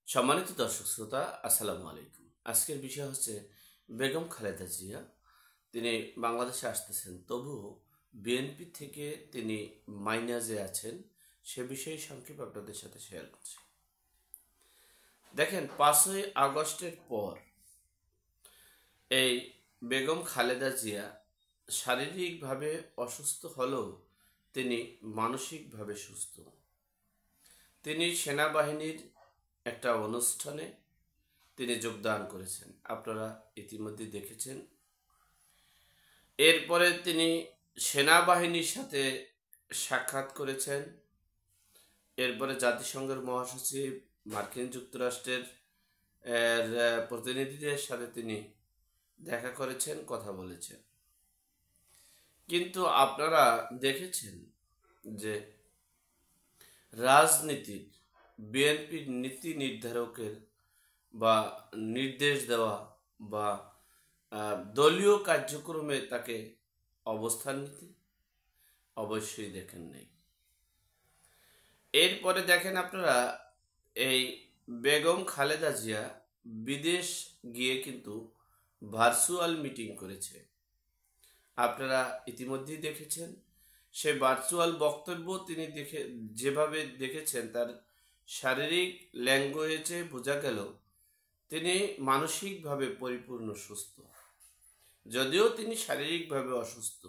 সম্মানিত দর্শক শ্রোতা, আসসালামু আলাইকুম। আজকের বিষয় হচ্ছে বেগম খালেদা জিয়া। তিনি বাংলাদেশে আসতেছেন, তবুও বিএনপি থেকে তিনি মাইনাজে আছেন। সে বিষয়ে সংক্ষেপে আপনাদের সাথে শেয়ার করছি। দেখেন, 5ই আগস্টের পর এই বেগম খালেদা জিয়া শারীরিকভাবে অসুস্থ হলেও তিনি মানসিকভাবে সুস্থ। তিনি সেনাবাহিনীর একটা অনুষ্ঠানে তিনি যোগদান করেছেন, আপনারা ইতিমধ্যে দেখেছেন। এরপরে তিনি সেনাবাহিনীর সাথে সাক্ষাৎ করেছেন। এরপরে জাতিসংঘের মহাসচিব, মার্কিন যুক্তরাষ্ট্রের প্রতিনিধিদের সাথে তিনি দেখা করেছেন, কথা বলেছেন। কিন্তু আপনারা দেখেছেন যে রাজনীতির বিএনপির নীতি নির্ধারকের বা নির্দেশ দেওয়া বা দলীয় কার্যক্রমে তাকে অবস্থান নিতে অবশ্যই দেখেন নাই। এরপরে দেখেন আপনারা, এই বেগম খালেদা জিয়া বিদেশ গিয়ে কিন্তু ভার্চুয়াল মিটিং করেছে। আপনারা ইতিমধ্যেই দেখেছেন। সে ভার্চুয়াল বক্তব্য তিনি যেভাবে দেখেছেন, তার শারীরিক ল্যাঙ্গুয়েজে বোঝা গেল তিনি মানসিকভাবে পরিপূর্ণ সুস্থ, যদিও তিনি শারীরিকভাবে অসুস্থ।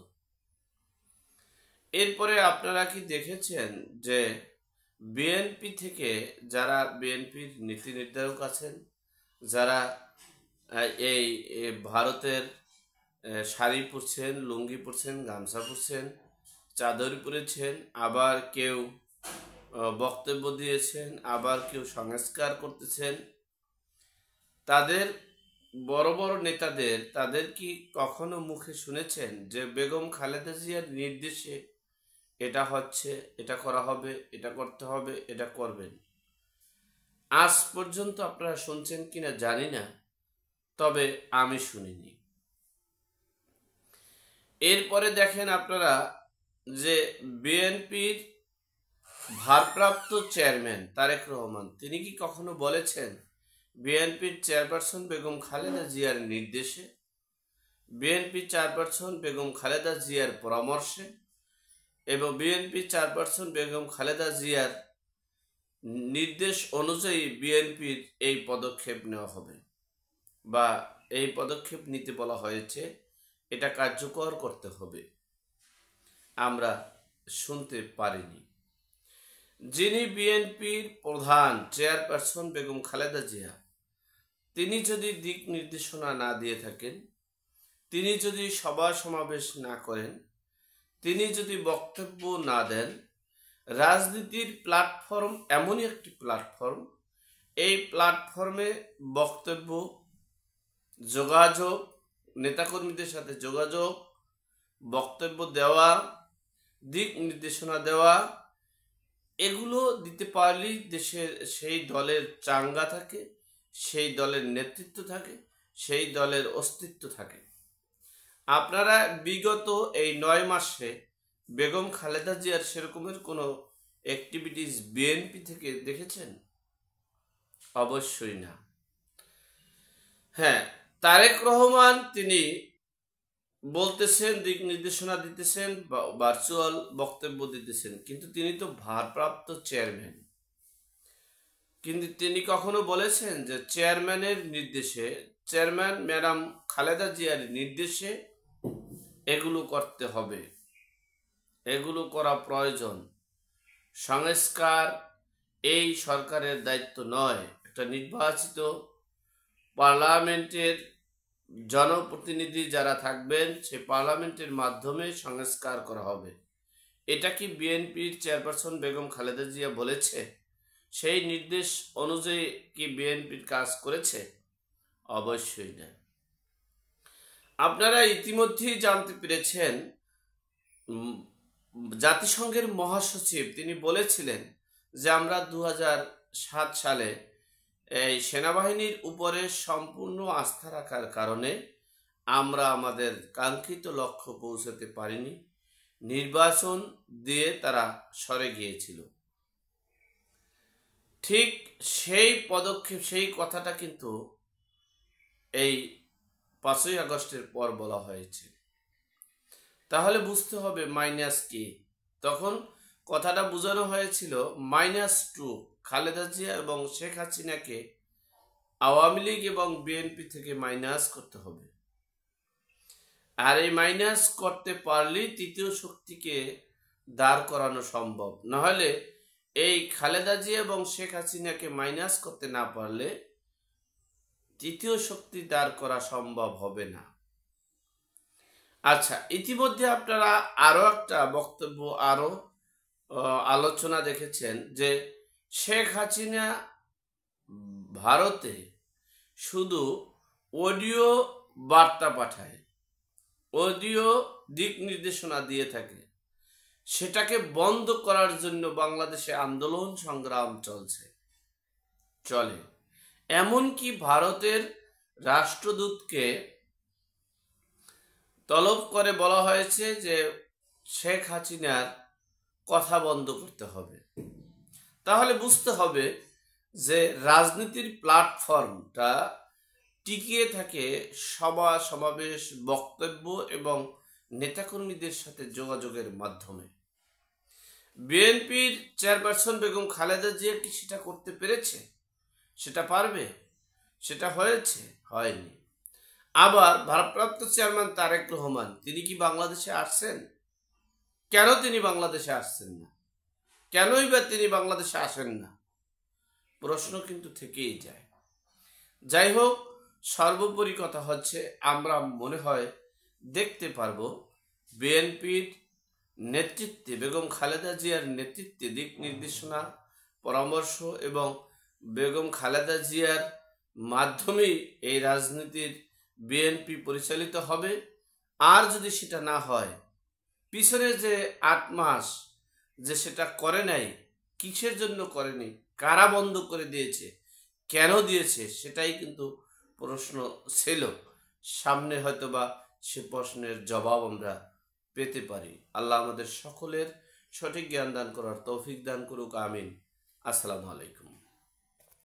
এরপরে আপনারা কি দেখেছেন যে বিএনপি থেকে যারা বিএনপির নীতি নির্ধারক আছেন, যারা এই ভারতের শাড়ি পরছেন, লুঙ্গি পরছেন, গামছা পরছেন, চাদর পরেছেন, আবার কেউ বক্তব্য দিয়েছেন, আবার কেউ সংস্কার করতেছেন, তাদের বড় বড় নেতাদের তাদের কি কখনো মুখে শুনেছেন যে বেগম খালেদা জিয়ার নির্দেশে এটা হচ্ছে, এটা করা হবে, এটা করতে হবে, এটা করবেন? আজ পর্যন্ত আপনারা শুনছেন কিনা জানি না, তবে আমি শুনিনি। এরপরে দেখেন আপনারা যে বিএনপির ভারপ্রাপ্ত চেয়ারম্যান তারেক রহমান, তিনি কি কখনো বলেছেন বিএনপির চেয়ারপারসন বেগম খালেদা জিয়ার নির্দেশে, বিএনপি চেয়ারপারসন বেগম খালেদা জিয়ার পরামর্শে এবং বিএনপি চেয়ারপারসন বেগম খালেদা জিয়ার নির্দেশ অনুযায়ী বিএনপির এই পদক্ষেপ নেওয়া হবে বা এই পদক্ষেপ নিতে বলা হয়েছে, এটা কার্যকর করতে হবে? আমরা শুনতে পারিনি। যিনি বিএনপির প্রধান চেয়ারপারসন বেগম খালেদা জিয়া, তিনি যদি দিক নির্দেশনা না দিয়ে থাকেন, তিনি যদি সভা সমাবেশ না করেন, তিনি যদি বক্তব্য না দেন, রাজনীতির প্ল্যাটফর্ম এমনই একটি প্ল্যাটফর্ম, এই প্ল্যাটফর্মে বক্তব্য, যোগাযোগ, নেতাকর্মীদের সাথে যোগাযোগ, বক্তব্য দেওয়া, দিক নির্দেশনা দেওয়া, এগুলো দিতে পারলেই দেশের সেই দলের চাঙ্গা থাকে, সেই দলের নেতৃত্ব থাকে, সেই দলের অস্তিত্ব থাকে। আপনারা বিগত এই 9 মাসে বেগম খালেদা জিয়ার সেরকমের কোনো অ্যাক্টিভিটিস বিএনপি থেকে দেখেছেন? অবশ্যই না। হ্যাঁ, তারেক রহমান তিনি বলতেছেন, দিক নির্দেশনা দিতেছেন, ভার্চুয়াল বক্তব্য দিতেছেন, কিন্তু তিনি তো ভারপ্রাপ্ত চেয়ারম্যান। কিন্তু তিনি কখনো বলেছেন যে চেয়ারম্যানের নির্দেশে, চেয়ারম্যান ম্যাডাম খালেদা জিয়ার নির্দেশে এগুলো করতে হবে, এগুলো করা প্রয়োজন? সংস্কার এই সরকারের দায়িত্ব নয়। একটা নির্বাচিত পার্লামেন্টের জনপ্রতিনিধি যারা থাকবেন, সে পার্লামেন্টের মাধ্যমে সংস্কার করা হবে। এটা কি বিএনপির চেয়ারপারসন বেগম খালেদা জিয়া বলেছে? সেই নির্দেশ অনুযায়ী কি বিএনপির কাজ করেছে? অবশ্যই না। আপনারা ইতিমধ্যেই জানতে পেরেছেন, জাতিসংঘের মহাসচিব তিনি বলেছিলেন যে আমরা 2007 সালে এই সেনাবাহিনীর উপরে সম্পূর্ণ আস্থা রাখার কারণে আমরা আমাদের কাঙ্ক্ষিত লক্ষ্য পৌঁছাতে পারিনি, নির্বাচন দিয়ে তারা সরে গিয়েছিল। ঠিক সেই পদক্ষেপ, সেই কথাটা কিন্তু এই 5ই আগস্টের পর বলা হয়েছে। তাহলে বুঝতে হবে মাইনাস কি। তখন কথাটা বোঝানো হয়েছিল -2 খালেদা জিয়া এবং শেখ হাসিনাকে আওয়ামী লীগ এবং বিএনপি থেকে মাইনাস করতে হবে। আর এই মাইনাস করতে পারলেই তৃতীয় শক্তিকে দাঁড় করানো সম্ভব। নাহলে এই খালেদা জিয়া এবং শেখ হাসিনাকে মাইনাস করতে না পারলে তৃতীয় শক্তি দাঁড় করা সম্ভব হবে না। আচ্ছা, ইতিমধ্যে আপনারা আরো একটা বক্তব্য, আরো আলোচনা দেখেছেন যে শেখ হাসিনা ভারতে শুধু অডিও বার্তা পাঠায়, অডিও দিক নির্দেশনা দিয়ে থাকে। সেটাকে বন্ধ করার জন্য বাংলাদেশে আন্দোলন সংগ্রাম চলে। এমনকি ভারতের রাষ্ট্রদূতকে তলব করে বলা হয়েছে যে শেখ হাসিনার কথা বন্ধ করতে হবে। তাহলে বুঝতে হবে যে রাজনীতির প্ল্যাটফর্মটা টিকিয়ে থাকে সভা সমাবেশ, বক্তব্য এবং নেতাকর্মীদের সাথে যোগাযোগের মাধ্যমে। বিএনপির চেয়ারপারসন বেগম খালেদা জিয়া কি সেটা করতে পেরেছে? সেটা পারবে? সেটা হয়েছে? হয়নি। আবার ভারপ্রাপ্ত চেয়ারম্যান তারেক রহমান, তিনি কি বাংলাদেশে আসছেন? কেন তিনি বাংলাদেশে আসছেন না? কেনই বা তিনি বাংলাদেশে আসেন না? প্রশ্ন কিন্তু থেকেই যায়। যাই হোক, সর্বোপরি কথা হচ্ছে আমরা মনে হয় দেখতে পারবো বিএনপির নেতৃত্বে, বেগম খালেদা জিয়ার নেতৃত্বে দিক নির্দেশনা, পরামর্শ এবং বেগম খালেদা জিয়ার মাধ্যমেই এই রাজনীতির বিএনপি পরিচালিত হবে। আর যদি সেটা না হয়, পিছনে যে 8 মাস যে সেটা করে নাই, কিসের জন্য করেনি, কারা বন্ধ করে দিয়েছে, কেন দিয়েছে, সেটাই কিন্তু প্রশ্ন ছিল। সামনে হয়তোবা সে প্রশ্নের জবাব আমরা পেতে পারি। আল্লাহ আমাদের সকলের সঠিক জ্ঞান দান করার তৌফিক দান করুক, আমিন। আসসালামু আলাইকুম।